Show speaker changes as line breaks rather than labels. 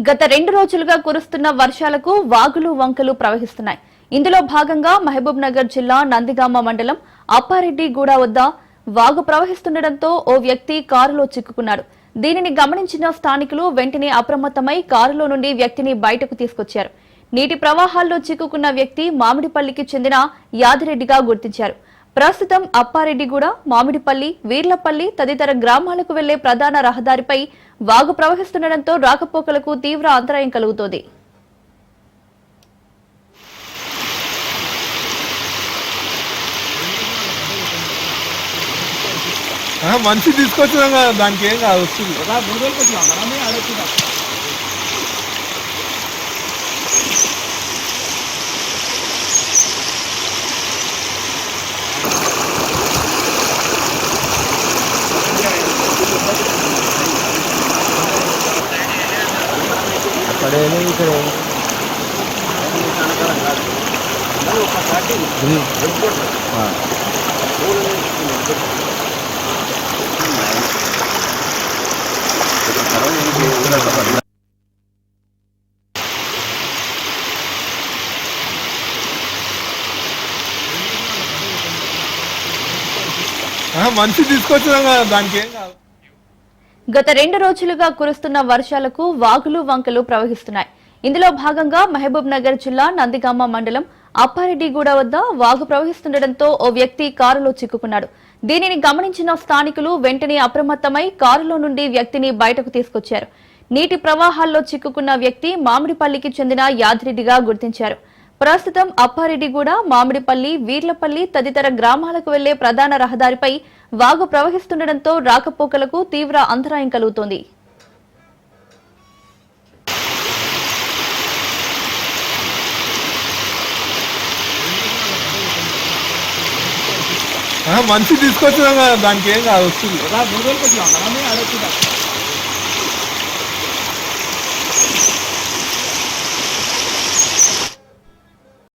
గత 2 రోజులుగా కురుస్తున్న వర్షాలకు వాగులు వంకలు ప్రవహిస్తున్నాయి. ఇందులో భాగంగా మహబూబ్ నగర్ జిల్లా నందిగామ మండలం అప్పారెడ్డిగూడ వద్ద వాగు ప్రవహిస్తుండటంతో ఓ వ్యక్తి కారులో చిక్కుకున్నాడు. దీనిని గమనించిన స్థానికులు వెంటనే అప్రమత్తమై కారులో నుండి వ్యక్తిని బయటకు తీసుకొచ్చారు. నీటి ప్రవాహాల్లో చిక్కుకున్న వ్యక్తి మామిడిపల్లికి చెందిన యాదిరెడ్డిగా గుర్తించారు. ప్రస్తుతం అప్పారెడ్డిగూడ, మామిడిపల్లి, వీర్లపల్లి తదితర గ్రామాలకు వెళ్లే ప్రధాన రహదారిపై వాగు ప్రవహిస్తుండటంతో రాకపోకలకు తీవ్ర అంతరాయం కలుగుతోంది.
మంచి తీసుకొచ్చినాం కదా, దానికి ఏం కాదు, వస్తుంది. మంచి తీసుకొచ్చినాం కదా, దానికి ఏం కాదు.
గత 2 రోజులుగా కురుస్తున్న వర్షాలకు వాగులు వంకలు ప్రవహిస్తున్నాయి. ఇందులో భాగంగా మహబూబ్ నగర్ జిల్లా నందిగామ మండలం అప్పారెడ్డిగూడ వద్ద వాగు ప్రవహిస్తుండటంతో ఓ వ్యక్తి కారులో చిక్కుకున్నాడు. దీనిని గమనించిన స్థానికులు వెంటనే అప్రమత్తమై కారులో నుండి వ్యక్తిని బయటకు తీసుకొచ్చారు. నీటి ప్రవాహాల్లో చిక్కుకున్న వ్యక్తి మామిడిపల్లికి చెందిన యాదిరెడ్డిగా గుర్తించారు. ప్రస్తుతం అప్పారెడ్డిగూడ, మామిడిపల్లి, వీర్లపల్లి తదితర గ్రామాలకు వెళ్లే ప్రధాన రహదారిపై వాగు ప్రవహిస్తుండటంతో రాకపోకలకు తీవ్ర అంతరాయం కలుగుతోంది.
మంచి తీసుకొచ్చినాం కదా, దానికి ఏం కాదు, వస్తుంది.